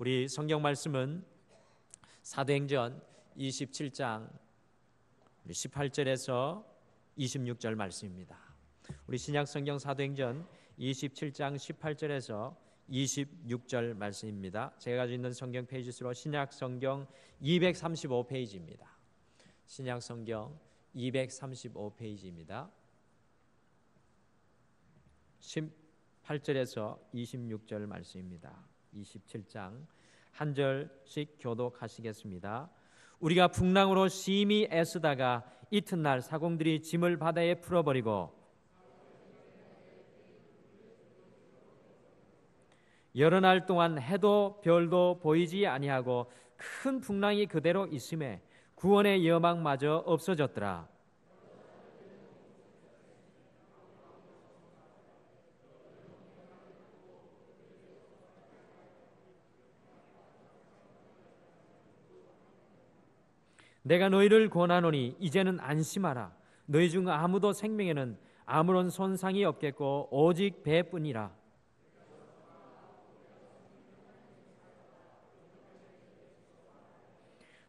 우리 성경 말씀은 사도행전 27장 18절에서 26절 말씀입니다. 우리 신약 성경 사도행전 27장 18절에서 26절 말씀입니다. 제가 가지고 있는 성경 페이지 수로 신약 성경 235페이지입니다. 신약 성경 235페이지입니다. 18절에서 26절 말씀입니다. 27장 한 절씩 교독하시겠습니다. 우리가 풍랑으로 심히 애쓰다가 이튿날 사공들이 짐을 바다에 풀어버리고 여러 날 동안 해도 별도 보이지 아니하고 큰 풍랑이 그대로 있음에 구원의 여망마저 없어졌더라. 내가 너희를 권하노니 이제는 안심하라. 너희 중 아무도 생명에는 아무런 손상이 없겠고 오직 배뿐이라.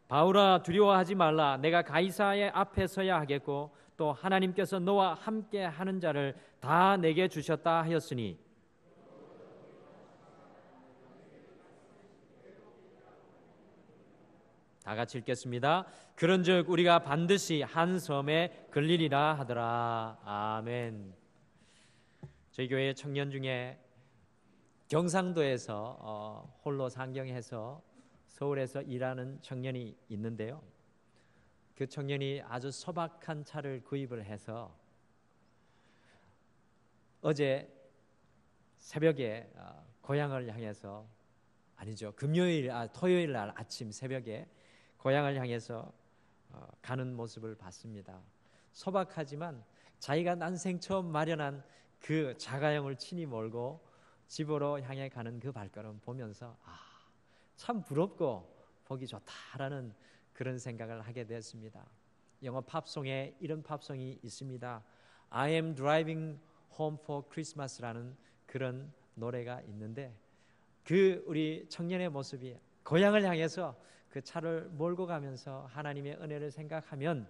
바울아, 두려워하지 말라. 내가 가이사의 앞에 서야 하겠고 또 하나님께서 너와 함께 하는 자를 다 내게 주셨다 하였으니 다 같이 읽겠습니다. 그런즉 우리가 반드시 한 섬에 걸리리라 하더라. 아멘. 저희 교회 청년 중에 경상도에서 홀로 상경해서 서울에서 일하는 청년이 있는데요. 그 청년이 아주 소박한 차를 구입을 해서 어제 새벽에 고향을 향해서 토요일 날 아침 새벽에 고향을 향해서 가는 모습을 봤습니다. 소박하지만 자기가 난생 처음 마련한 그 자가용을 친히 몰고 집으로 향해 가는 그 발걸음 보면서 참 부럽고 보기 좋다라는 그런 생각을 하게 되었습니다. 영어 팝송에 이런 팝송이 있습니다. I am driving home for Christmas라는 그런 노래가 있는데 그 우리 청년의 모습이 고향을 향해서 그 차를 몰고 가면서 하나님의 은혜를 생각하면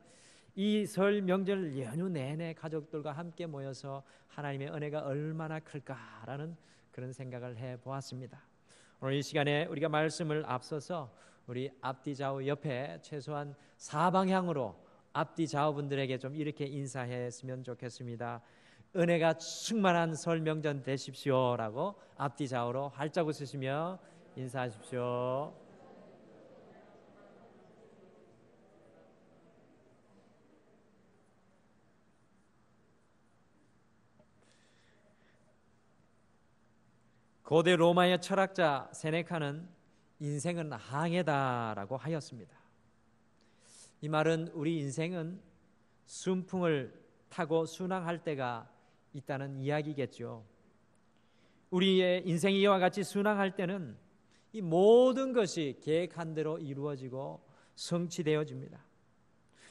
이 설 명절 연휴 내내 가족들과 함께 모여서 하나님의 은혜가 얼마나 클까라는 그런 생각을 해보았습니다. 오늘 이 시간에 우리가 말씀을 앞서서 우리 앞뒤 좌우 옆에 최소한 4방향으로 앞뒤 좌우분들에게 좀 이렇게 인사했으면 좋겠습니다. 은혜가 충만한 설 명절 되십시오라고 앞뒤 좌우로 활짝 웃으시며 인사하십시오. 고대 로마의 철학자 세네카는 인생은 항해다라고 하였습니다. 이 말은 우리 인생은 순풍을 타고 순항할 때가 있다는 이야기겠죠. 우리의 인생이 이와 같이 순항할 때는 이 모든 것이 계획한 대로 이루어지고 성취되어집니다.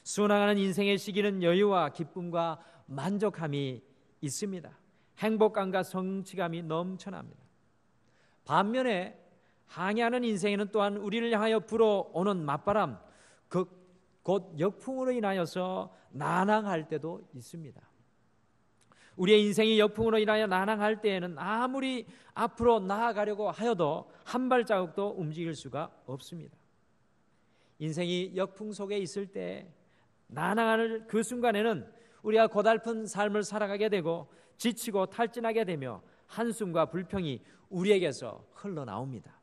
순항하는 인생의 시기는 여유와 기쁨과 만족함이 있습니다. 행복감과 성취감이 넘쳐납니다. 반면에 항해하는 인생에는 또한 우리를 향하여 불어오는 맞바람, 곧 역풍으로 인하여서 난항할 때도 있습니다. 우리의 인생이 역풍으로 인하여 난항할 때에는 아무리 앞으로 나아가려고 하여도 한 발자국도 움직일 수가 없습니다. 인생이 역풍 속에 있을 때 난항할 그 순간에는 우리가 고달픈 삶을 살아가게 되고 지치고 탈진하게 되며 한숨과 불평이 우리에게서 흘러나옵니다.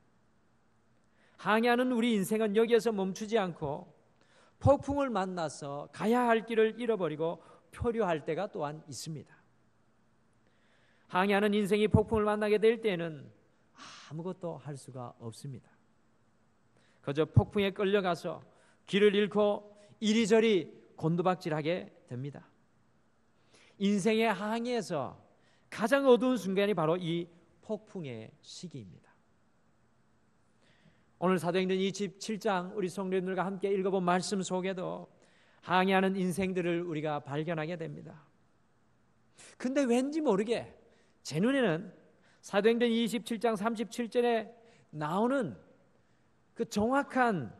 항해하는 우리 인생은 여기에서 멈추지 않고 폭풍을 만나서 가야 할 길을 잃어버리고 표류할 때가 또한 있습니다. 항해하는 인생이 폭풍을 만나게 될 때는 아무것도 할 수가 없습니다. 그저 폭풍에 끌려가서 길을 잃고 이리저리 곤두박질하게 됩니다. 인생의 항해에서 가장 어두운 순간이 바로 이 폭풍의 시기입니다. 오늘 사도행전 27장 우리 성도님들과 함께 읽어본 말씀 속에도 항해하는 인생들을 우리가 발견하게 됩니다. 근데 왠지 모르게 제 눈에는 사도행전 27장 37절에 나오는 그 정확한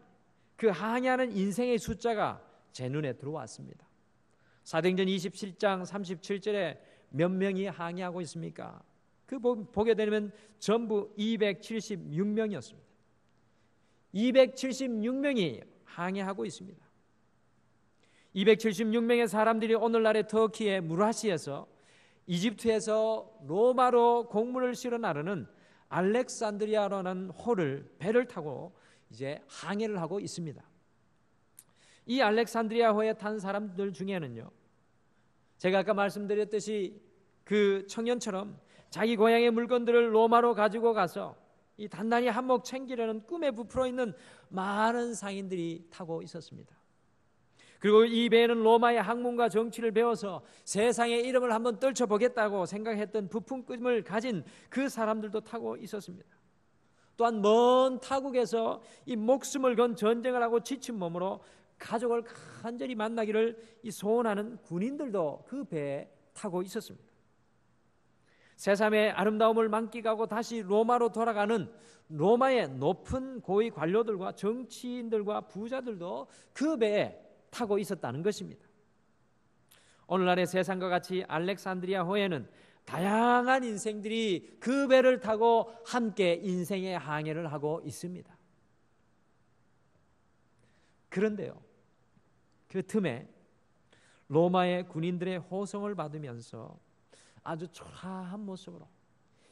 그 항해하는 인생의 숫자가 제 눈에 들어왔습니다. 사도행전 27장 37절에 몇 명이 항해하고 있습니까? 그 보게 되면 전부 276명이었습니다. 276명이 항해하고 있습니다. 276명의 사람들이 오늘날의 터키의 무라시에서 이집트에서 로마로 곡물을 실어 나르는 알렉산드리아라는 호를 배를 타고 이제 항해를 하고 있습니다. 이 알렉산드리아호에 탄 사람들 중에는요, 제가 아까 말씀드렸듯이 그 청년처럼 자기 고향의 물건들을 로마로 가지고 가서 이 단단히 한몫 챙기려는 꿈에 부풀어 있는 많은 상인들이 타고 있었습니다. 그리고 이 배에는 로마의 학문과 정치를 배워서 세상의 이름을 한번 떨쳐보겠다고 생각했던 부푼 꿈을 가진 그 사람들도 타고 있었습니다. 또한 먼 타국에서 이 목숨을 건 전쟁을 하고 지친 몸으로 가족을 간절히 만나기를 소원하는 군인들도 그 배에 타고 있었습니다. 세상의 아름다움을 만끽하고 다시 로마로 돌아가는 로마의 높은 고위 관료들과 정치인들과 부자들도 그 배에 타고 있었다는 것입니다. 오늘날의 세상과 같이 알렉산드리아 호에는 다양한 인생들이 그 배를 타고 함께 인생의 항해를 하고 있습니다. 그런데요, 그 틈에 로마의 군인들의 호송을 받으면서 아주 초라한 모습으로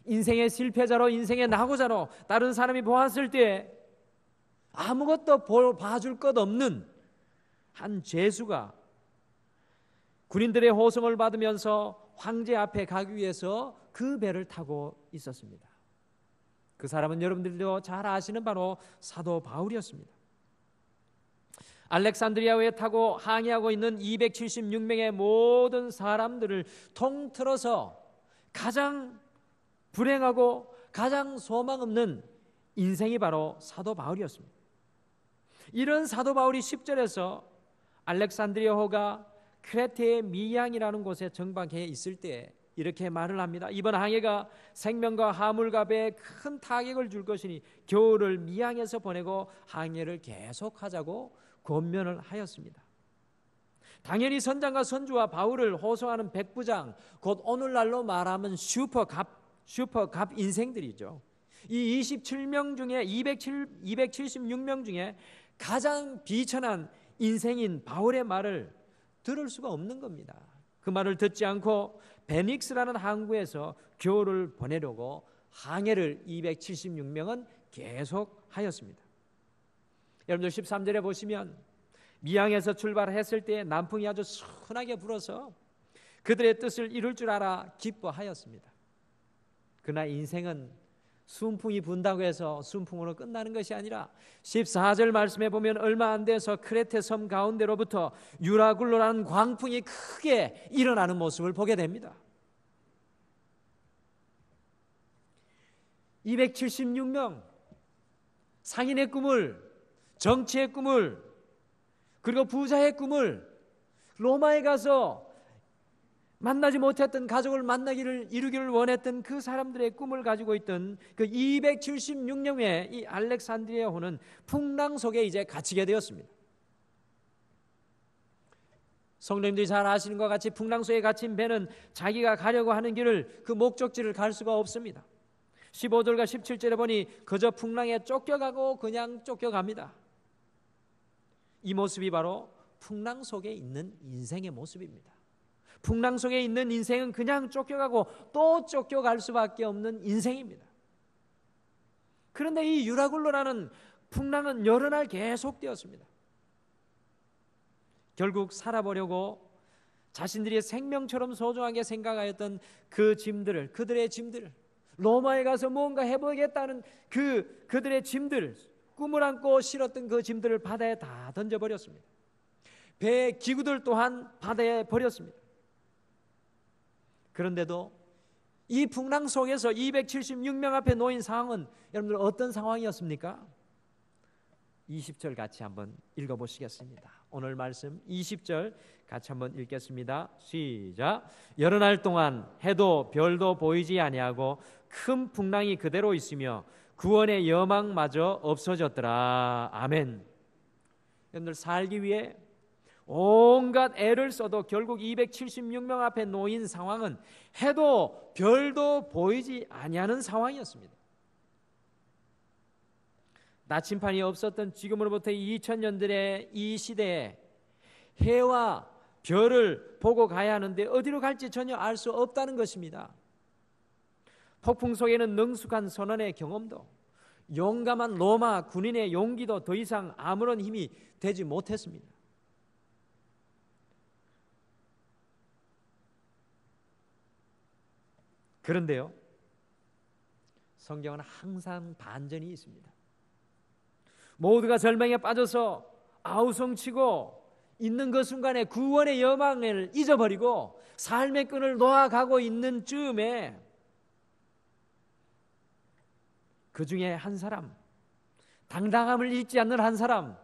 인생의 실패자로, 인생의 낙오자로 다른 사람이 보았을 때 아무것도 봐줄 것 없는 한 죄수가 군인들의 호송을 받으면서 황제 앞에 가기 위해서 그 배를 타고 있었습니다. 그 사람은 여러분들도 잘 아시는 바로 사도 바울이었습니다. 알렉산드리아호에 타고 항해하고 있는 276명의 모든 사람들을 통틀어서 가장 불행하고 가장 소망 없는 인생이 바로 사도 바울이었습니다. 이런 사도 바울이 10절에서 알렉산드리아호가 크레테의 미양이라는 곳에 정박해 있을 때 이렇게 말을 합니다. 이번 항해가 생명과 화물과 배에 큰 타격을 줄 것이니 겨울을 미양에서 보내고 항해를 계속하자고 권면을 하였습니다. 당연히 선장과 선주와 바울을 호송하는 백부장, 곧 오늘날로 말하면 슈퍼갑 인생들이죠. 이 27명 중에 276명 중에 가장 비천한 인생인 바울의 말을 들을 수가 없는 겁니다. 그 말을 듣지 않고 베닉스라는 항구에서 겨울을 보내려고 항해를 276명은 계속하였습니다. 여러분들 13절에 보시면 미양에서 출발했을 때 남풍이 아주 순하게 불어서 그들의 뜻을 이룰 줄 알아 기뻐하였습니다. 그러나 인생은 순풍이 분다고 해서 순풍으로 끝나는 것이 아니라 14절 말씀에 보면 얼마 안 돼서 크레테 섬 가운데로부터 유라굴로라는 광풍이 크게 일어나는 모습을 보게 됩니다. 276명, 상인의 꿈을, 정치의 꿈을, 그리고 부자의 꿈을, 로마에 가서 만나지 못했던 가족을 이루기를 원했던 그 사람들의 꿈을 가지고 있던 그 276명의 이 알렉산드리아호는 풍랑 속에 이제 갇히게 되었습니다. 성도님들이 잘 아시는 것 같이 풍랑 속에 갇힌 배는 자기가 가려고 하는 길을, 그 목적지를 갈 수가 없습니다. 15절과 17절에 보니 그저 풍랑에 쫓겨가고 그냥 쫓겨갑니다. 이 모습이 바로 풍랑 속에 있는 인생의 모습입니다. 풍랑 속에 있는 인생은 그냥 쫓겨가고 또 쫓겨갈 수밖에 없는 인생입니다. 그런데 이 유라굴로라는 풍랑은 여러 날 계속되었습니다. 결국 살아보려고 자신들이 생명처럼 소중하게 생각하였던 그 짐들을, 그들의 짐들을, 로마에 가서 뭔가 해보겠다는 그들의 짐들, 꿈을 안고 실었던 그 짐들을 바다에 다 던져버렸습니다. 배의 기구들 또한 바다에 버렸습니다. 그런데도 이 풍랑 속에서 276명 앞에 놓인 상황은 여러분들 어떤 상황이었습니까? 20절 같이 한번 읽어보시겠습니다. 오늘 말씀 20절 같이 한번 읽겠습니다. 시작. 여러 날 동안 해도 별도 보이지 아니하고 큰 풍랑이 그대로 있으며 구원의 여망마저 없어졌더라. 아멘. 여러분들 살기 위해 온갖 애를 써도 결국 276명 앞에 놓인 상황은 해도 별도 보이지 아니하는 상황이었습니다. 나침판이 없었던 지금으로부터 2000년들의 이 시대에 해와 별을 보고 가야 하는데 어디로 갈지 전혀 알 수 없다는 것입니다. 폭풍 속에는 능숙한 선원의 경험도, 용감한 로마 군인의 용기도 더 이상 아무런 힘이 되지 못했습니다. 그런데요, 성경은 항상 반전이 있습니다. 모두가 절망에 빠져서 아우성치고 있는 그 순간에 구원의 여망을 잊어버리고 삶의 끈을 놓아가고 있는 즈음에 그 중에 한 사람, 당당함을 잃지 않는 한 사람,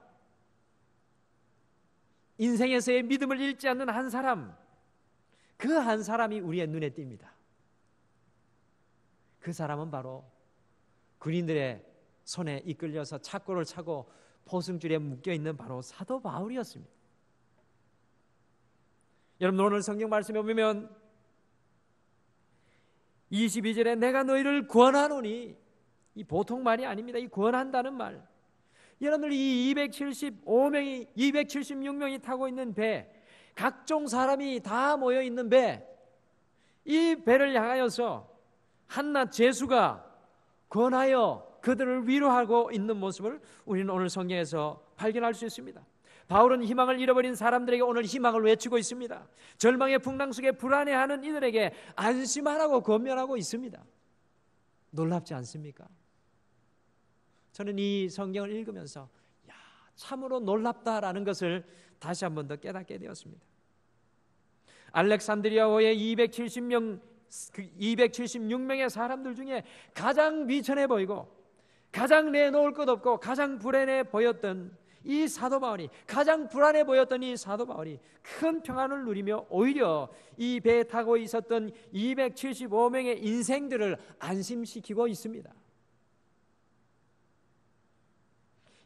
인생에서의 믿음을 잃지 않는 한 사람, 그 한 사람이 우리의 눈에 띕니다. 그 사람은 바로 군인들의 손에 이끌려서 착고를 차고 포승줄에 묶여있는 바로 사도 바울이었습니다. 여러분, 오늘 성경 말씀에 보면 22절에 내가 너희를 권하노니, 이 보통 말이 아닙니다. 이 권한다는 말, 여러분들 이 276명이 타고 있는 배, 각종 사람이 다 모여 있는 배, 이 배를 향하여서 한낱 제수가 권하여 그들을 위로하고 있는 모습을 우리는 오늘 성경에서 발견할 수 있습니다. 바울은 희망을 잃어버린 사람들에게 오늘 희망을 외치고 있습니다. 절망의 풍랑 속에 불안해하는 이들에게 안심하라고 권면하고 있습니다. 놀랍지 않습니까? 저는 이 성경을 읽으면서 참으로 놀랍다라는 것을 다시 한 번 더 깨닫게 되었습니다. 알렉산드리아호의 276명의 사람들 중에 가장 비천해 보이고 가장 내놓을 것 없고 가장 불안해 보였던 이 사도 바울이, 가장 불안해 보였던 이 사도 바울이 큰 평안을 누리며 오히려 이 배에 타고 있었던 275명의 인생들을 안심시키고 있습니다.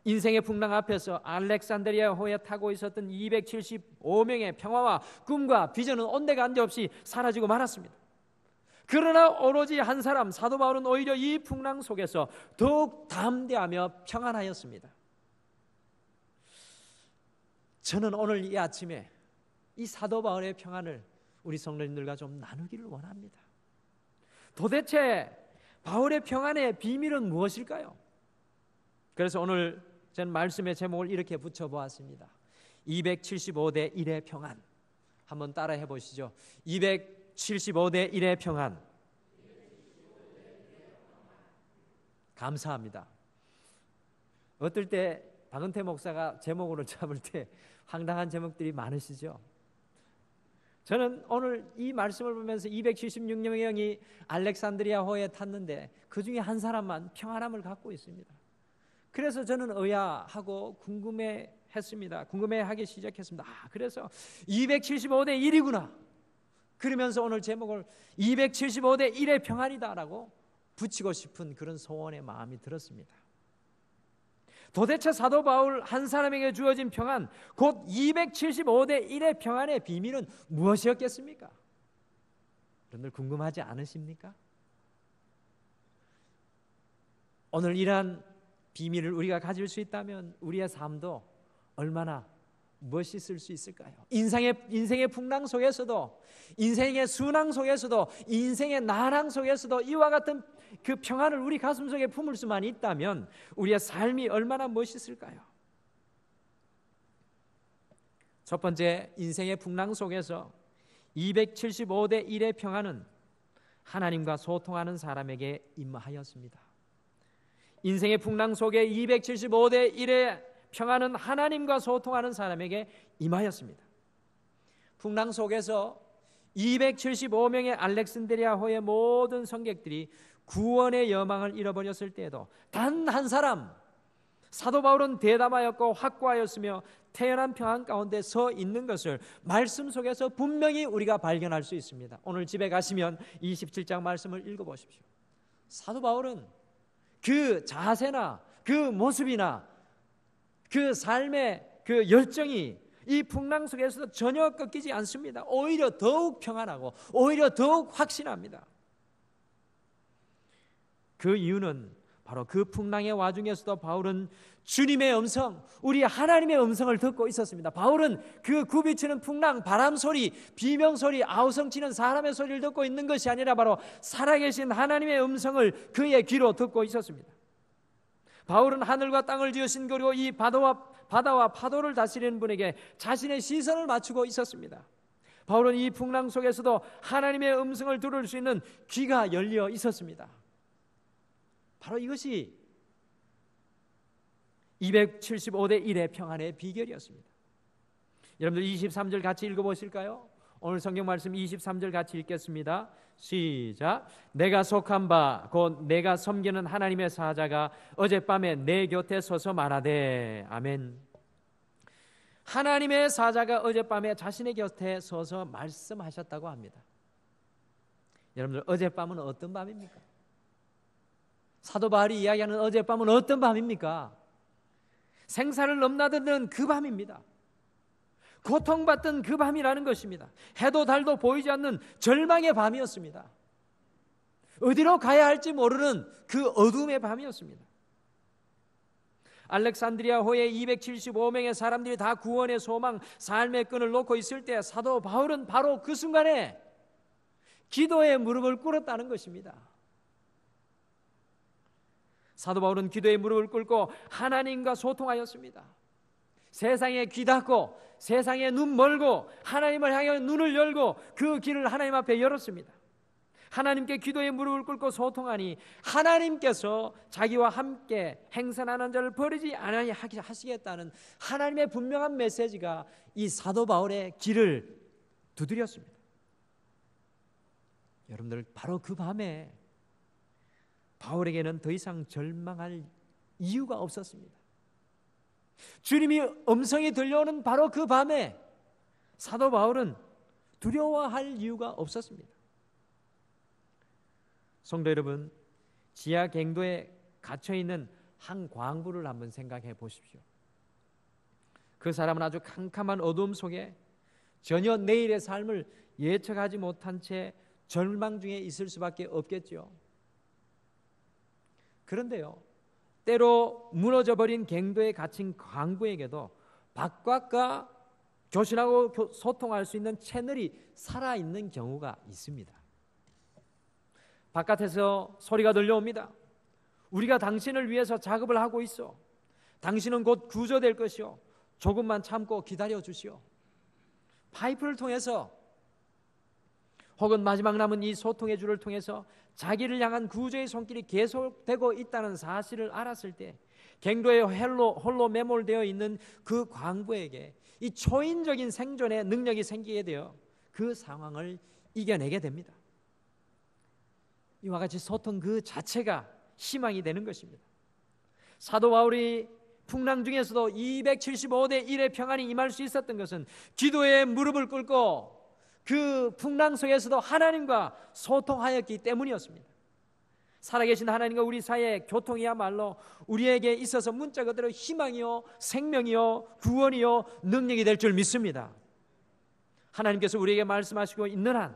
인생의 풍랑 앞에서 알렉산드리아호에 타고 있었던 275명의 평화와 꿈과 비전은 온데간데 없이 사라지고 말았습니다. 그러나 오로지 한 사람, 사도 바울은 오히려 이 풍랑 속에서 더욱 담대하며 평안하였습니다. 저는 오늘 이 아침에 이 사도 바울의 평안을 우리 성도님들과 좀 나누기를 원합니다. 도대체 바울의 평안의 비밀은 무엇일까요? 그래서 오늘 저는 말씀의 제목을 이렇게 붙여보았습니다. 275대 1의 평안. 한번 따라 해보시죠. 275대 1의 평안. 감사합니다. 어떨 때 박은태 목사가 제목으로 잡을 때 황당한 제목들이 많으시죠? 저는 오늘 이 말씀을 보면서 276명이 알렉산드리아호에 탔는데 그 중에 한 사람만 평안함을 갖고 있습니다. 그래서 저는 의아하고 궁금해했습니다. 궁금해하기 시작했습니다. 그래서 275대 1이구나. 그러면서 오늘 제목을 275대 1의 평안이다라고 붙이고 싶은 그런 소원의 마음이 들었습니다. 도대체 사도 바울 한 사람에게 주어진 평안, 곧 275대 1의 평안의 비밀은 무엇이었겠습니까? 여러분들 궁금하지 않으십니까? 오늘 이러한 비밀을 우리가 가질 수 있다면 우리의 삶도 얼마나 멋있을 수 있을까요? 인생의 풍랑 속에서도, 인생의 순항 속에서도, 인생의 난항 속에서도 이와 같은 그 평안을 우리 가슴속에 품을 수만 있다면 우리의 삶이 얼마나 멋있을까요? 첫 번째, 인생의 풍랑 속에서 275대 1의 평안은 하나님과 소통하는 사람에게 임하였습니다. 인생의 풍랑 속에 275대 1의 평안은 하나님과 소통하는 사람에게 임하였습니다. 풍랑 속에서 275명의 알렉산드리아호의 모든 성객들이 구원의 여망을 잃어버렸을 때에도 단 한 사람, 사도 바울은 대담하였고 확고하였으며 태연한 평안 가운데 서 있는 것을 말씀 속에서 분명히 우리가 발견할 수 있습니다. 오늘 집에 가시면 27장 말씀을 읽어보십시오. 사도 바울은 그 자세나 그 모습이나 그 삶의 그 열정이 이 풍랑 속에서도 전혀 꺾이지 않습니다. 오히려 더욱 평안하고 오히려 더욱 확신합니다. 그 이유는 바로 그 풍랑의 와중에서도 바울은 주님의 음성, 우리 하나님의 음성을 듣고 있었습니다. 바울은 그 굽이치는 풍랑, 바람 소리, 비명 소리, 아우성치는 사람의 소리를 듣고 있는 것이 아니라 바로 살아계신 하나님의 음성을 그의 귀로 듣고 있었습니다. 바울은 하늘과 땅을 지으신 그리고 이 바다와 파도를 다스리는 분에게 자신의 시선을 맞추고 있었습니다. 바울은 이 풍랑 속에서도 하나님의 음성을 들을 수 있는 귀가 열려 있었습니다. 바로 이것이 275대 1의 평안의 비결이었습니다. 여러분들 23절 같이 읽어보실까요? 오늘 성경 말씀 23절 같이 읽겠습니다. 시작. 내가 속한 바 곧 내가 섬기는 하나님의 사자가 어젯밤에 내 곁에 서서 말하되. 아멘. 하나님의 사자가 어젯밤에 자신의 곁에 서서 말씀하셨다고 합니다. 여러분들 어젯밤은 어떤 밤입니까? 사도 바울이 이야기하는 어젯밤은 어떤 밤입니까? 생사를 넘나드는 그 밤입니다. 고통받던 그 밤이라는 것입니다. 해도 달도 보이지 않는 절망의 밤이었습니다. 어디로 가야 할지 모르는 그 어둠의 밤이었습니다. 알렉산드리아 호에 275명의 사람들이 다 구원의 소망, 삶의 끈을 놓고 있을 때 사도 바울은 바로 그 순간에 기도의 무릎을 꿇었다는 것입니다. 사도 바울은 기도의 무릎을 꿇고 하나님과 소통하였습니다. 세상에 귀 닫고 세상에 눈 멀고 하나님을 향해 눈을 열고 그 길을 하나님 앞에 열었습니다. 하나님께 기도의 무릎을 꿇고 소통하니 하나님께서 자기와 함께 행선하는 자를 버리지 아니하시겠다는 하나님의 분명한 메시지가 이 사도 바울의 길을 두드렸습니다. 여러분들 바로 그 밤에 바울에게는 더 이상 절망할 이유가 없었습니다. 주님이 음성이 들려오는 바로 그 밤에 사도 바울은 두려워할 이유가 없었습니다. 성도 여러분, 지하 갱도에 갇혀있는 한 광부를 한번 생각해 보십시오. 그 사람은 아주 캄캄한 어둠 속에 전혀 내일의 삶을 예측하지 못한 채 절망 중에 있을 수밖에 없겠죠. 그런데요, 때로 무너져버린 갱도에 갇힌 광부에게도 바깥과 교신하고 소통할 수 있는 채널이 살아있는 경우가 있습니다. 바깥에서 소리가 들려옵니다. 우리가 당신을 위해서 작업을 하고 있어. 당신은 곧 구조될 것이요. 조금만 참고 기다려 주시오. 파이프를 통해서 혹은 마지막 남은 이 소통의 줄을 통해서 자기를 향한 구조의 손길이 계속되고 있다는 사실을 알았을 때 갱도에 홀로 매몰되어 있는 그 광부에게 이 초인적인 생존의 능력이 생기게 되어 그 상황을 이겨내게 됩니다. 이와 같이 소통 그 자체가 희망이 되는 것입니다. 사도 바울이 풍랑 중에서도 275대 1의 평안이 임할 수 있었던 것은 기도의 무릎을 꿇고 그 풍랑 속에서도 하나님과 소통하였기 때문이었습니다. 살아계신 하나님과 우리 사이의 교통이야말로 우리에게 있어서 문자 그대로 희망이요, 생명이요, 구원이요, 능력이 될 줄 믿습니다. 하나님께서 우리에게 말씀하시고 있는 한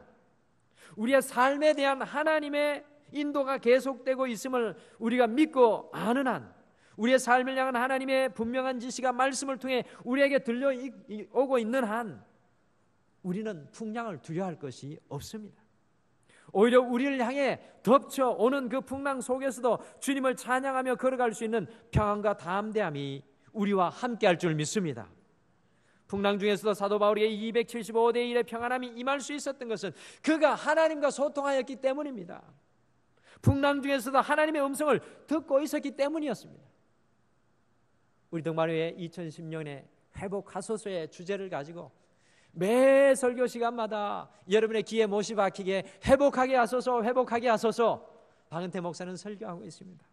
우리의 삶에 대한 하나님의 인도가 계속되고 있음을 우리가 믿고 아는 한, 우리의 삶을 향한 하나님의 분명한 지시가 말씀을 통해 우리에게 들려오고 있는 한 우리는 풍랑을 두려워할 것이 없습니다. 오히려 우리를 향해 덮쳐오는 그 풍랑 속에서도 주님을 찬양하며 걸어갈 수 있는 평안과 담대함이 우리와 함께할 줄 믿습니다. 풍랑 중에서도 사도 바울에게 275대 1의 평안함이 임할 수 있었던 것은 그가 하나님과 소통하였기 때문입니다. 풍랑 중에서도 하나님의 음성을 듣고 있었기 때문이었습니다. 우리 동마루의 2010년에 회복하소서의 주제를 가지고 매 설교 시간마다 여러분의 귀에 못이 박히게 회복하게 하소서, 회복하게 하소서 박은태 목사는 설교하고 있습니다.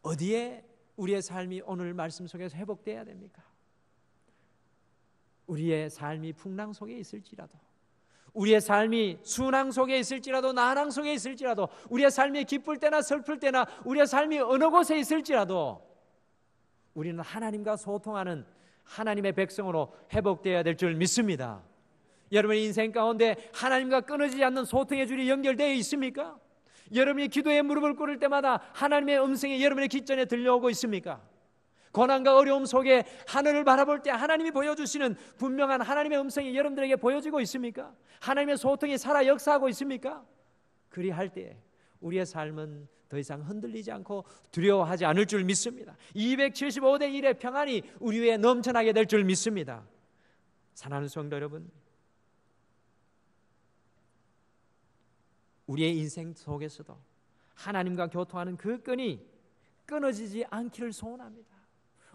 어디에 우리의 삶이 오늘 말씀 속에서 회복되어야 됩니까? 우리의 삶이 풍랑 속에 있을지라도, 우리의 삶이 순항 속에 있을지라도 난항 속에 있을지라도 우리의 삶이 기쁠 때나 슬플 때나 우리의 삶이 어느 곳에 있을지라도 우리는 하나님과 소통하는 하나님의 백성으로 회복되어야 될 줄 믿습니다. 여러분의 인생 가운데 하나님과 끊어지지 않는 소통의 줄이 연결되어 있습니까? 여러분이 기도에 무릎을 꿇을 때마다 하나님의 음성이 여러분의 귓전에 들려오고 있습니까? 고난과 어려움 속에 하늘을 바라볼 때 하나님이 보여주시는 분명한 하나님의 음성이 여러분들에게 보여지고 있습니까? 하나님의 소통이 살아 역사하고 있습니까? 그리할 때 우리의 삶은 더 이상 흔들리지 않고 두려워하지 않을 줄 믿습니다. 275대 1의 평안이 우리 위에 넘쳐나게 될 줄 믿습니다. 사랑하는 성도 여러분, 우리의 인생 속에서도 하나님과 교통하는 그 끈이 끊어지지 않기를 소원합니다.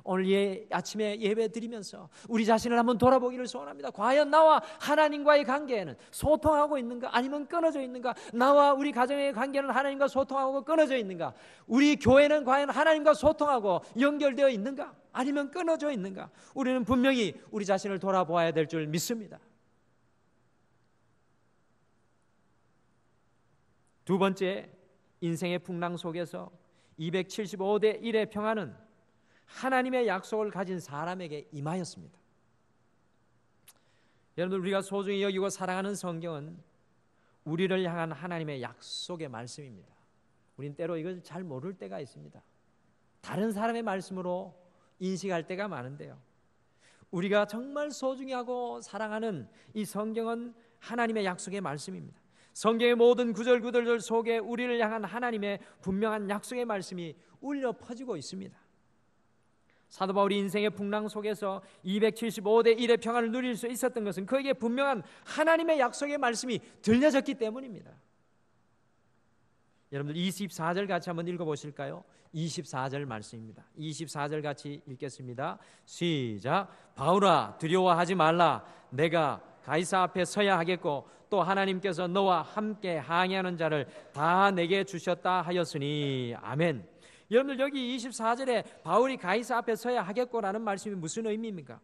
오늘 아침에 예배 드리면서 우리 자신을 한번 돌아보기를 소원합니다. 과연 나와 하나님과의 관계는 소통하고 있는가? 아니면 끊어져 있는가? 나와 우리 가정의 관계는 하나님과 소통하고 끊어져 있는가? 우리 교회는 과연 하나님과 소통하고 연결되어 있는가? 아니면 끊어져 있는가? 우리는 분명히 우리 자신을 돌아보아야 될 줄 믿습니다. 두 번째, 인생의 풍랑 속에서 275대 1의 평안은 하나님의 약속을 가진 사람에게 임하였습니다. 여러분들, 우리가 소중히 여기고 사랑하는 성경은 우리를 향한 하나님의 약속의 말씀입니다. 우린 때로 이걸 잘 모를 때가 있습니다. 다른 사람의 말씀으로 인식할 때가 많은데요, 우리가 정말 소중히 하고 사랑하는 이 성경은 하나님의 약속의 말씀입니다. 성경의 모든 구절구절 속에 우리를 향한 하나님의 분명한 약속의 말씀이 울려 퍼지고 있습니다. 사도 바울이 인생의 풍랑 속에서 275대 1의 평안을 누릴 수 있었던 것은 그에게 분명한 하나님의 약속의 말씀이 들려졌기 때문입니다. 여러분들 24절 같이 한번 읽어보실까요? 24절 말씀입니다. 24절 같이 읽겠습니다. 시작. 바울아, 두려워하지 말라. 내가 가이사 앞에 서야 하겠고 또 하나님께서 너와 함께 항해하는 자를 다 내게 주셨다 하였으니. 아멘. 여러분들, 여기 24절에 바울이 가이사 앞에 서야 하겠고라는 말씀이 무슨 의미입니까?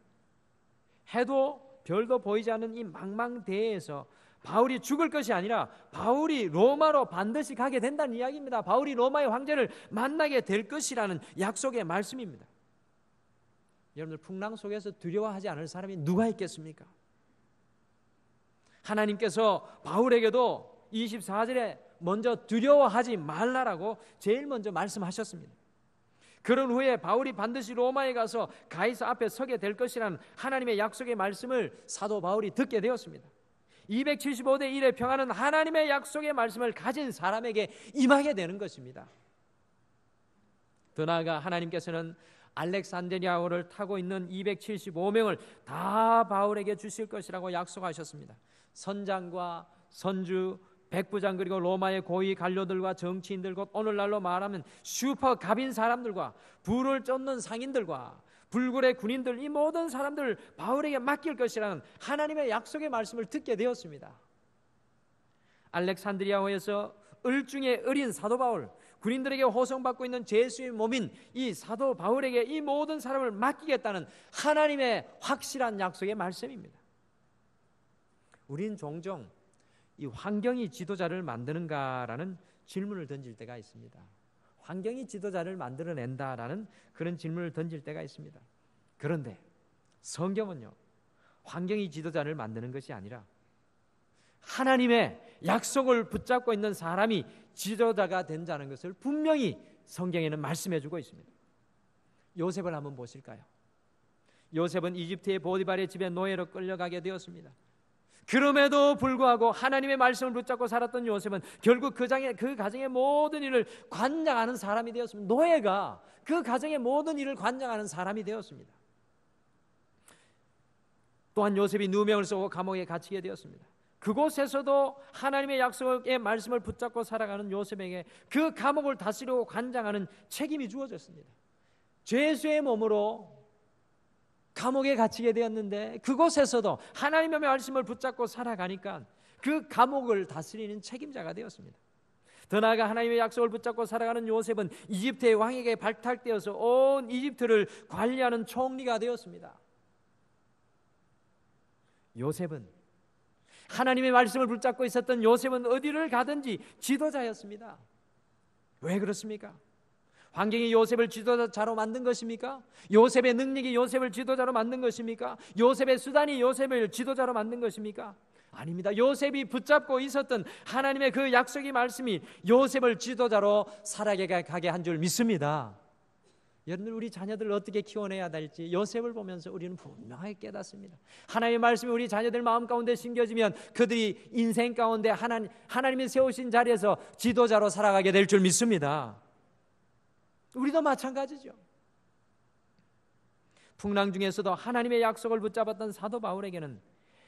해도 별도 보이지 않는 이 망망대해에서 바울이 죽을 것이 아니라 바울이 로마로 반드시 가게 된다는 이야기입니다. 바울이 로마의 황제를 만나게 될 것이라는 약속의 말씀입니다. 여러분들, 풍랑 속에서 두려워하지 않을 사람이 누가 있겠습니까? 하나님께서 바울에게도 24절에 먼저 두려워하지 말라라고 제일 먼저 말씀하셨습니다. 그런 후에 바울이 반드시 로마에 가서 가이사 앞에 서게 될 것이라는 하나님의 약속의 말씀을 사도 바울이 듣게 되었습니다. 275대 1의 평안은 하나님의 약속의 말씀을 가진 사람에게 임하게 되는 것입니다. 더 나아가 하나님께서는 알렉산드리아호를 타고 있는 275명을 다 바울에게 주실 것이라고 약속하셨습니다. 선장과 선주, 백부장, 그리고 로마의 고위 관료들과 정치인들, 곧 오늘날로 말하면 슈퍼 갑인 사람들과 불을 쫓는 상인들과 불굴의 군인들, 이 모든 사람들을 바울에게 맡길 것이라는 하나님의 약속의 말씀을 듣게 되었습니다. 알렉산드리아호에서 을중에 어린 사도 바울, 군인들에게 호송받고 있는 제수의 몸인 이 사도 바울에게 이 모든 사람을 맡기겠다는 하나님의 확실한 약속의 말씀입니다. 우린 종종 이 환경이 지도자를 만드는가라는 질문을 던질 때가 있습니다. 환경이 지도자를 만들어낸다라는 그런 질문을 던질 때가 있습니다. 그런데 성경은요, 환경이 지도자를 만드는 것이 아니라 하나님의 약속을 붙잡고 있는 사람이 지도자가 된다는 것을 분명히 성경에는 말씀해주고 있습니다. 요셉을 한번 보실까요? 요셉은 이집트의 보디발의 집에 노예로 끌려가게 되었습니다. 그럼에도 불구하고 하나님의 말씀을 붙잡고 살았던 요셉은 결국 그 가정의 모든 일을 관장하는 사람이 되었습니다. 노예가 그 가정의 모든 일을 관장하는 사람이 되었습니다. 또한 요셉이 누명을 쓰고 감옥에 갇히게 되었습니다. 그곳에서도 하나님의 약속의 말씀을 붙잡고 살아가는 요셉에게 그 감옥을 다스리고 관장하는 책임이 주어졌습니다. 죄수의 몸으로 감옥에 갇히게 되었는데 그곳에서도 하나님의 말씀을 붙잡고 살아가니까 그 감옥을 다스리는 책임자가 되었습니다. 더 나아가 하나님의 약속을 붙잡고 살아가는 요셉은 이집트의 왕에게 발탁되어서 온 이집트를 관리하는 총리가 되었습니다. 요셉은 하나님의 말씀을 붙잡고 있었던 요셉은 어디를 가든지 지도자였습니다. 왜 그렇습니까? 환경이 요셉을 지도자로 만든 것입니까? 요셉의 능력이 요셉을 지도자로 만든 것입니까? 요셉의 수단이 요셉을 지도자로 만든 것입니까? 아닙니다. 요셉이 붙잡고 있었던 하나님의 그 약속의 말씀이 요셉을 지도자로 살아가게 한 줄 믿습니다. 여러분들, 우리 자녀들을 어떻게 키워내야 될지 요셉을 보면서 우리는 분명하게 깨닫습니다. 하나님의 말씀이 우리 자녀들 마음 가운데 심겨지면 그들이 인생 가운데 하나님이 세우신 자리에서 지도자로 살아가게 될 줄 믿습니다. 우리도 마찬가지죠. 풍랑 중에서도 하나님의 약속을 붙잡았던 사도 바울에게는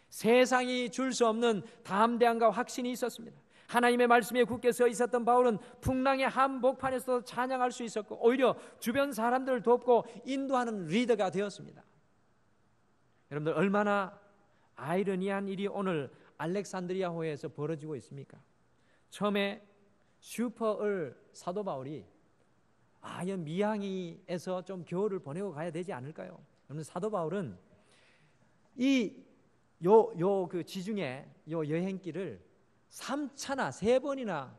세상이 줄 수 없는 담대함과 확신이 있었습니다. 하나님의 말씀에 굳게 서 있었던 바울은 풍랑의 한복판에서도 찬양할 수 있었고 오히려 주변 사람들을 돕고 인도하는 리더가 되었습니다. 여러분들, 얼마나 아이러니한 일이 오늘 알렉산드리아 호에서 벌어지고 있습니까? 처음에 슈퍼을 사도 바울이 미양이에서 좀 겨울을 보내고 가야 되지 않을까요? 여러분, 사도 바울은 그 지중해 여행길을 3차나 3번이나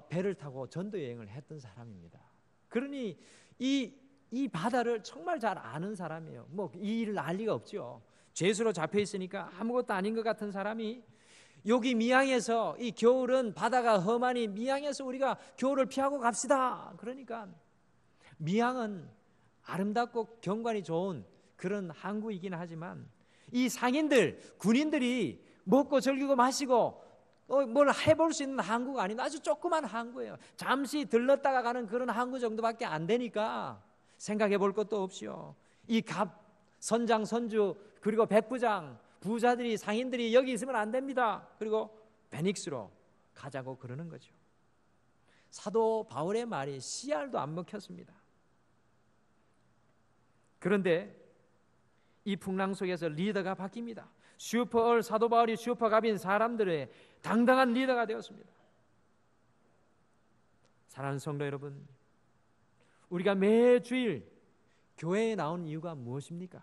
배를 타고 전도 여행을 했던 사람입니다. 그러니 이 바다를 정말 잘 아는 사람이에요. 이 일을 알 리가 없죠. 죄수로 잡혀 있으니까 아무것도 아닌 것 같은 사람이 여기 미양에서 이 겨울은 바다가 험하니 미양에서 우리가 겨울을 피하고 갑시다. 그러니까 미양은 아름답고 경관이 좋은 그런 항구이긴 하지만 이 상인들, 군인들이 먹고 즐기고 마시고 뭘 해볼 수 있는 항구가 아닙니다. 아주 조그만 항구예요. 잠시 들렀다가 가는 그런 항구 정도밖에 안 되니까 생각해 볼 것도 없이요. 이 선장, 선주, 그리고 백부장, 부자들이, 상인들이 여기 있으면 안 됩니다. 그리고 베닉스로 가자고 그러는 거죠. 사도 바울의 말이 씨알도 안 먹혔습니다. 그런데 이 풍랑 속에서 리더가 바뀝니다. 슈퍼을 사도 바울이 슈퍼갑인 사람들의 당당한 리더가 되었습니다. 사랑하는 성도 여러분, 우리가 매주일 교회에 나온 이유가 무엇입니까?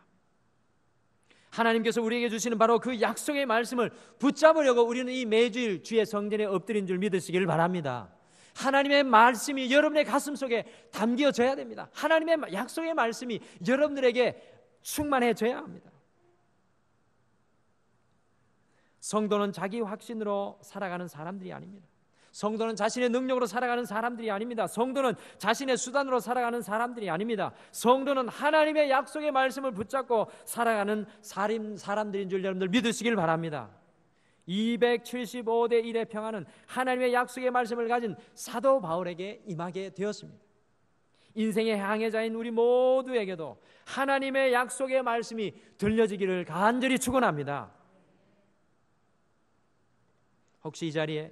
하나님께서 우리에게 주시는 바로 그 약속의 말씀을 붙잡으려고 우리는 이 매주일 주의 성전에 엎드린 줄 믿으시기를 바랍니다. 하나님의 말씀이 여러분의 가슴 속에 담겨져야 됩니다. 하나님의 약속의 말씀이 여러분들에게 충만해져야 합니다. 성도는 자기 확신으로 살아가는 사람들이 아닙니다. 성도는 자신의 능력으로 살아가는 사람들이 아닙니다. 성도는 자신의 수단으로 살아가는 사람들이 아닙니다. 성도는 하나님의 약속의 말씀을 붙잡고 살아가는 사람들인 줄 여러분들 믿으시길 바랍니다. 275대 1의 평화는 하나님의 약속의 말씀을 가진 사도 바울에게 임하게 되었습니다. 인생의 항해자인 우리 모두에게도 하나님의 약속의 말씀이 들려지기를 간절히 축원합니다. 혹시 이 자리에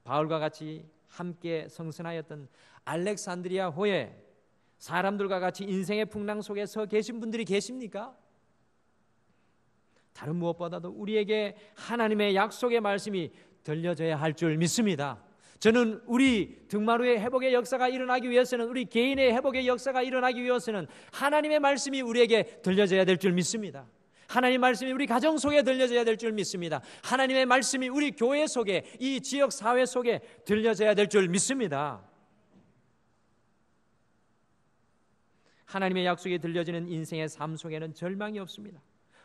바울과 같이 함께 성선하였던 알렉산드리아 호에 사람들과 같이 인생의 풍랑 속에 서 계신 분들이 계십니까? 다른 무엇보다도 우리에게 하나님의 약속의 말씀이 들려져야 할 줄 믿습니다. 저는 우리 등마루의 회복의 역사가 일어나기 위해서는, 우리 개인의 회복의 역사가 일어나기 위해서는 하나님의 말씀이 우리에게 들려져야 될 줄 믿습니다. 하나님의 말씀이 우리 가정 속에 들려져야 될 줄 믿습니다. 하나님의 말씀이 우리 교회 속에, 이 지역 사회 속에 들려져야 될 줄 믿습니다. 하나님의 약속이 들려지는 인생의 삶 속에는 절망이 없습니다.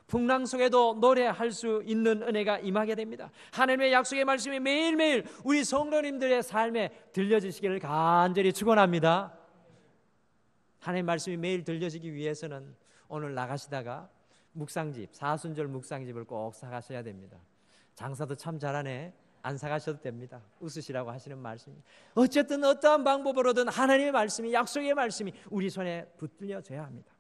풍랑 속에도 노래할 수 있는 은혜가 임하게 됩니다. 하나님의 약속의 말씀이 매일매일 우리 성도님들의 삶에 들려지시기를 간절히 축원합니다. 하나님의 말씀이 매일 들려지기 위해서는 오늘 나가시다가 묵상집, 사순절 묵상집을 꼭 사가셔야 됩니다. 장사도 참 잘하네, 안 사가셔도 됩니다. 웃으시라고 하시는 말씀입니다. 어쨌든 어떠한 방법으로든 하나님의 말씀이, 약속의 말씀이 우리 손에 붙들려져야 합니다.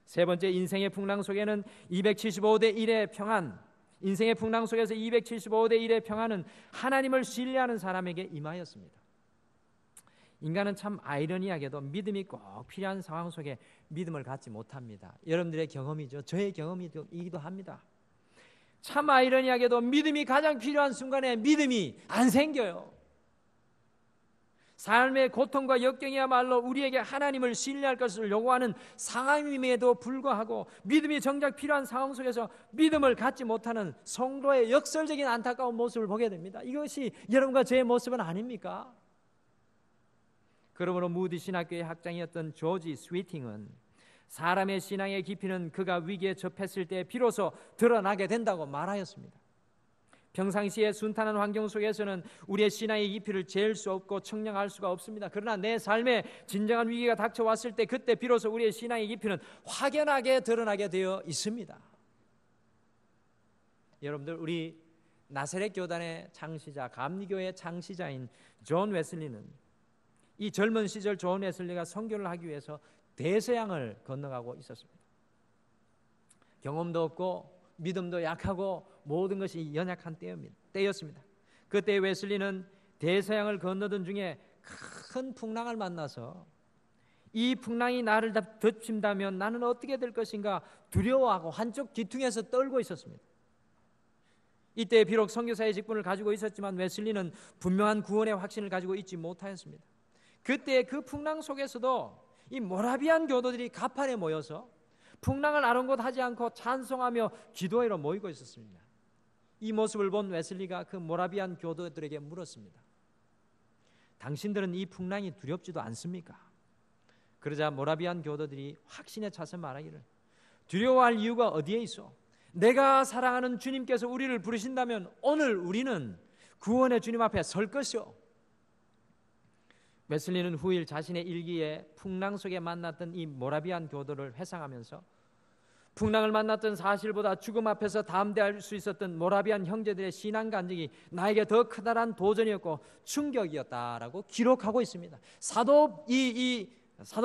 세 번째, 인생의 풍랑 속에는 275대 1의 평안, 인생의 풍랑 속에서 275대 1의 평안은 하나님을 신뢰하는 사람에게 임하였습니다. 인간은 참 아이러니하게도 믿음이 꼭 필요한 상황 속에 믿음을 갖지 못합니다. 여러분들의 경험이죠. 저의 경험이기도 합니다. 참 아이러니하게도 믿음이 가장 필요한 순간에 믿음이 안 생겨요. 삶의 고통과 역경이야말로 우리에게 하나님을 신뢰할 것을 요구하는 상황임에도 불구하고 믿음이 정작 필요한 상황 속에서 믿음을 갖지 못하는 성도의 역설적인 안타까운 모습을 보게 됩니다. 이것이 여러분과 저의 모습은 아닙니까? 그러므로 무디 신학교의 학장이었던 조지 스위팅은 사람의 신앙의 깊이는 그가 위기에 접했을 때 비로소 드러나게 된다고 말하였습니다. 평상시에 순탄한 환경 속에서는 우리의 신앙의 깊이를 재일 수 없고 측량할 수가 없습니다. 그러나 내 삶에 진정한 위기가 닥쳐왔을 때 그때 비로소 우리의 신앙의 깊이는 확연하게 드러나게 되어 있습니다. 여러분들, 우리 나사렛 교단의 창시자, 감리교의 창시자인 존 웨슬리는 이 젊은 시절 존 웨슬리가 선교를 하기 위해서 대서양을 건너가고 있었습니다. 경험도 없고 믿음도 약하고 모든 것이 연약한 때였습니다. 그때 웨슬리는 대서양을 건너던 중에 큰 풍랑을 만나서 이 풍랑이 나를 덮친다면 나는 어떻게 될 것인가 두려워하고 한쪽 귀퉁이에서 떨고 있었습니다. 이때 비록 선교사의 직분을 가지고 있었지만 웨슬리는 분명한 구원의 확신을 가지고 있지 못하였습니다. 그때 그 풍랑 속에서도 이 모라비안 교도들이 가판에 모여서 풍랑을 아랑곳하지 않고 찬송하며 기도회로 모이고 있었습니다. 이 모습을 본 웨슬리가 그 모라비안 교도들에게 물었습니다. 당신들은 이 풍랑이 두렵지도 않습니까? 그러자 모라비안 교도들이 확신에 차서 말하기를, 두려워할 이유가 어디에 있어? 내가 사랑하는 주님께서 우리를 부르신다면 오늘 우리는 구원의 주님 앞에 설 것이오. 웨슬리는 후일 자신의 일기에 풍랑 속에 만났던 이 모라비안 교도를 회상하면서 풍랑을 만났던 사실보다 죽음 앞에서 담대할 수 있었던 모라비안 형제들의 신앙 간증이 나에게 더 크다란 도전이었고 충격이었다라고 기록하고 있습니다. 사도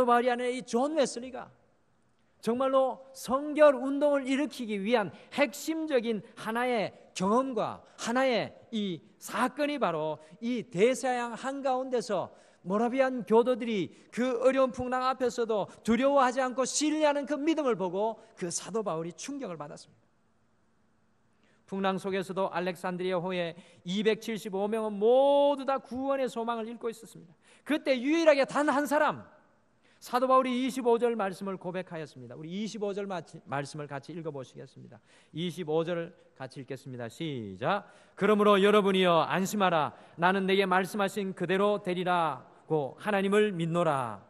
바울이 아니라 이 존 웨슬리가 정말로 성결 운동을 일으키기 위한 핵심적인 하나의 경험과 하나의 이 사건이 바로 이 대서양 한가운데서 모라비안 교도들이 그 어려운 풍랑 앞에서도 두려워하지 않고 신뢰하는 그 믿음을 보고 그 사도 바울이 충격을 받았습니다. 풍랑 속에서도 알렉산드리아호의 275명은 모두 다 구원의 소망을 잃고 있었습니다. 그때 유일하게 단 한 사람, 사도 바울이 25절 말씀을 고백하였습니다. 우리 25절 말씀을 같이 읽어보시겠습니다. 25절 같이 읽겠습니다. 시작. 그러므로 여러분이여 안심하라. 나는 내게 말씀하신 그대로 되리라고 하나님을 믿노라.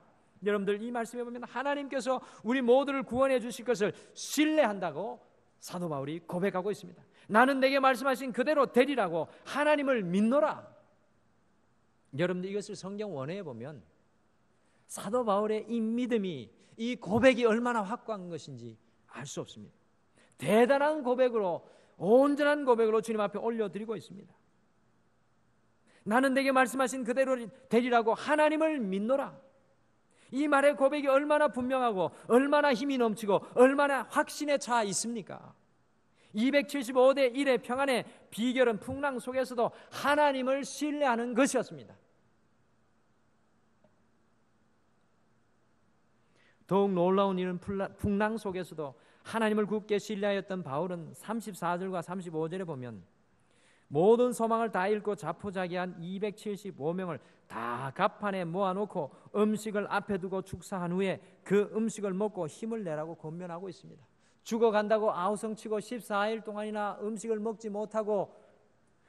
여러분들, 이 말씀에 보면 하나님께서 우리 모두를 구원해 주실 것을 신뢰한다고 사도 바울이 고백하고 있습니다. 나는 내게 말씀하신 그대로 되리라고 하나님을 믿노라. 여러분들, 이것을 성경 원어에 보면 사도 바울의 이 믿음이, 이 고백이 얼마나 확고한 것인지 알 수 없습니다. 대단한 고백으로, 온전한 고백으로 주님 앞에 올려드리고 있습니다. 나는 내게 말씀하신 그대로 되리라고 하나님을 믿노라. 이 말의 고백이 얼마나 분명하고 얼마나 힘이 넘치고 얼마나 확신에 차 있습니까? 275대 1의 평안의 비결은 풍랑 속에서도 하나님을 신뢰하는 것이었습니다. 더욱 놀라운 일은 풍랑 속에서도 하나님을 굳게 신뢰하였던 바울은 34절과 35절에 보면 모든 소망을 다 잃고 자포자기한 275명을 다 갑판에 모아놓고 음식을 앞에 두고 축사한 후에 그 음식을 먹고 힘을 내라고 권면하고 있습니다. 죽어간다고 아우성치고 14일 동안이나 음식을 먹지 못하고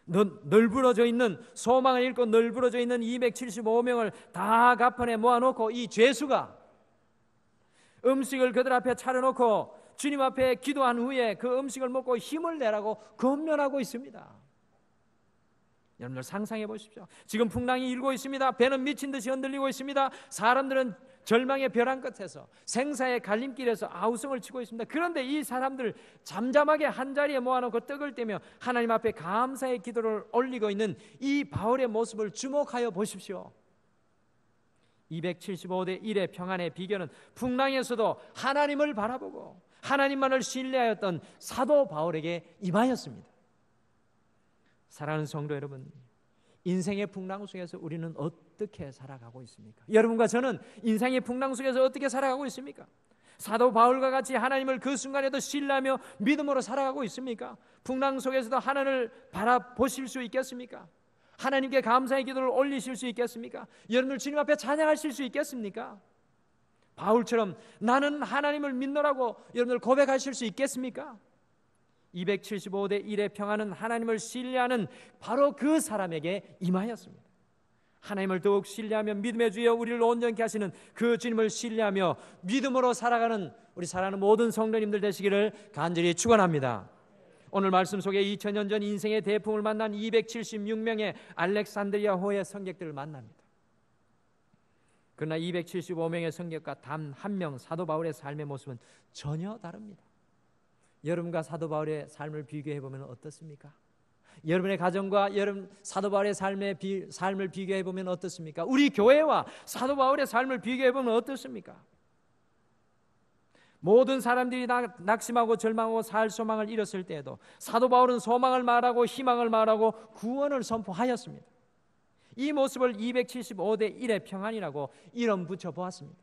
널브러져 있는, 소망을 잃고 널브러져 있는 275명을 다 갑판에 모아놓고 이 죄수가 음식을 그들 앞에 차려놓고 주님 앞에 기도한 후에 그 음식을 먹고 힘을 내라고 권면하고 있습니다. 여러분들 상상해 보십시오. 지금 풍랑이 일고 있습니다. 배는 미친 듯이 흔들리고 있습니다. 사람들은 절망의 벼랑 끝에서, 생사의 갈림길에서 아우성을 치고 있습니다. 그런데 이 사람들 잠잠하게 한자리에 모아놓고 떡을 떼며 하나님 앞에 감사의 기도를 올리고 있는 이 바울의 모습을 주목하여 보십시오. 275대 1의 평안의 비결은 풍랑에서도 하나님을 바라보고 하나님만을 신뢰하였던 사도 바울에게 임하였습니다. 사랑하는 성도 여러분, 인생의 풍랑 속에서 우리는 어떻게 살아가고 있습니까? 여러분과 저는 인생의 풍랑 속에서 어떻게 살아가고 있습니까? 사도 바울과 같이 하나님을 그 순간에도 신뢰하며 믿음으로 살아가고 있습니까? 풍랑 속에서도 하나님을 바라보실 수 있겠습니까? 하나님께 감사의 기도를 올리실 수 있겠습니까? 여러분들 주님 앞에 찬양하실 수 있겠습니까? 바울처럼 나는 하나님을 믿노라고 여러분들 고백하실 수 있겠습니까? 275대 1의 평안은 하나님을 신뢰하는 바로 그 사람에게 임하였습니다. 하나님을 더욱 신뢰하며 믿음의 주여 우리를 온전케 하시는 그 주님을 신뢰하며 믿음으로 살아가는 우리 사랑하는 모든 성도님들 되시기를 간절히 축원합니다. 오늘 말씀 속에 2000년 전 인생의 대풍을 만난 276명의 알렉산드리아호의 성객들을 만납니다. 그러나 275명의 성객과 단 한 명 사도 바울의 삶의 모습은 전혀 다릅니다. 여러분과 사도 바울의 삶을 비교해 보면 어떻습니까? 여러분의 가정과 여러분 사도 바울의 삶을 비교해 보면 어떻습니까? 우리 교회와 사도 바울의 삶을 비교해 보면 어떻습니까? 모든 사람들이 낙심하고 절망하고 살 소망을 잃었을 때에도 사도 바울은 소망을 말하고 희망을 말하고 구원을 선포하였습니다. 이 모습을 275대 1의 평안이라고 이름 붙여 보았습니다.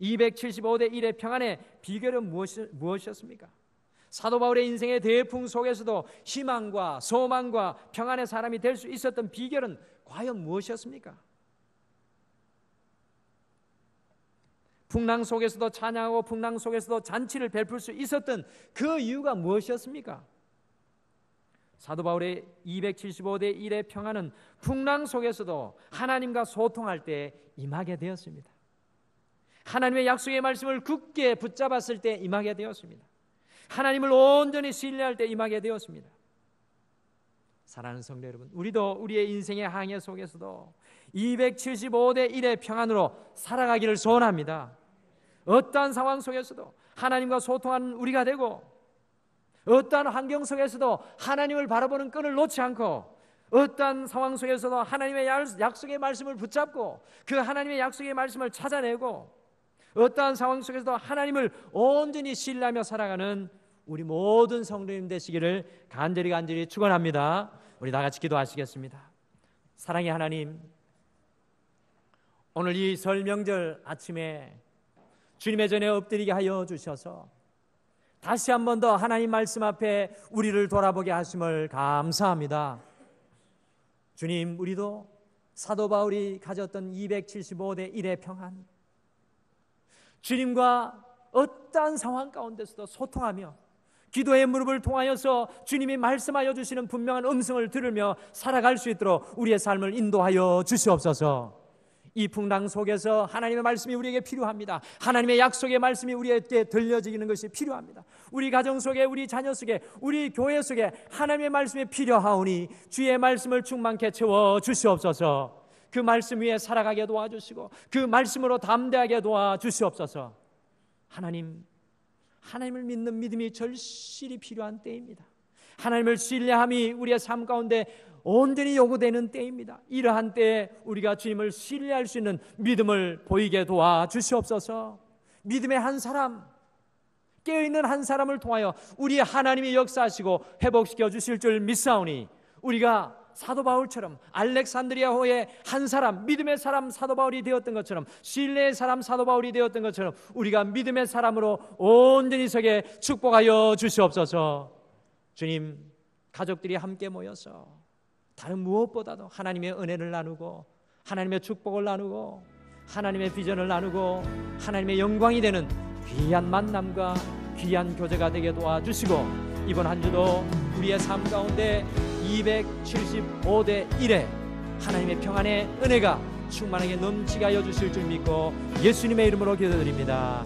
275대 1의 평안의 비결은 무엇이었습니까? 사도 바울의 인생의 대풍 속에서도 희망과 소망과 평안의 사람이 될 수 있었던 비결은 과연 무엇이었습니까? 풍랑 속에서도 찬양하고 풍랑 속에서도 잔치를 베풀 수 있었던 그 이유가 무엇이었습니까? 사도 바울의 275대 1의 평안은 풍랑 속에서도 하나님과 소통할 때 임하게 되었습니다. 하나님의 약속의 말씀을 굳게 붙잡았을 때 임하게 되었습니다. 하나님을 온전히 신뢰할 때 임하게 되었습니다. 사랑하는 성도 여러분, 우리도 우리의 인생의 항해 속에서도 275대 1의 평안으로 살아가기를 소원합니다. 어떠한 상황 속에서도 하나님과 소통하는 우리가 되고, 어떠한 환경 속에서도 하나님을 바라보는 끈을 놓지 않고, 어떠한 상황 속에서도 하나님의 약속의 말씀을 붙잡고 그 하나님의 약속의 말씀을 찾아내고, 어떠한 상황 속에서도 하나님을 온전히 신뢰하며 살아가는 우리 모든 성도님 되시기를 간절히 축원합니다. 우리 다 같이 기도하시겠습니다. 사랑의 하나님, 오늘 이 설 명절 아침에 주님의 전에 엎드리게 하여 주셔서 다시 한 번 더 하나님 말씀 앞에 우리를 돌아보게 하심을 감사합니다. 주님, 우리도 사도 바울이 가졌던 275대 1의 평안, 주님과 어떠한 상황 가운데서도 소통하며 기도의 무릎을 통하여서 주님이 말씀하여 주시는 분명한 음성을 들으며 살아갈 수 있도록 우리의 삶을 인도하여 주시옵소서. 이 풍랑 속에서 하나님의 말씀이 우리에게 필요합니다. 하나님의 약속의 말씀이 우리에게 들려지는 것이 필요합니다. 우리 가정 속에, 우리 자녀 속에, 우리 교회 속에 하나님의 말씀이 필요하오니 주의 말씀을 충만케 채워 주시옵소서. 그 말씀 위에 살아가게 도와주시고 그 말씀으로 담대하게 도와주시옵소서. 하나님을 믿는 믿음이 절실히 필요한 때입니다. 하나님을 신뢰함이 우리의 삶 가운데 온전히 요구되는 때입니다. 이러한 때에 우리가 주님을 신뢰할 수 있는 믿음을 보이게 도와주시옵소서. 믿음의 한 사람, 깨어있는 한 사람을 통하여 우리 하나님이 역사하시고 회복시켜 주실 줄 믿사오니, 우리가 사도 바울처럼 알렉산드리아호의 한 사람, 믿음의 사람 사도 바울이 되었던 것처럼, 신뢰의 사람 사도 바울이 되었던 것처럼 우리가 믿음의 사람으로 온전히 서게 축복하여 주시옵소서. 주님, 가족들이 함께 모여서 다른 무엇보다도 하나님의 은혜를 나누고 하나님의 축복을 나누고 하나님의 비전을 나누고 하나님의 영광이 되는 귀한 만남과 귀한 교제가 되게 도와주시고, 이번 한 주도 우리의 삶 가운데 275대 1의 하나님의 평안의 은혜가 충만하게 넘치게 하여 주실 줄 믿고 예수님의 이름으로 기도드립니다.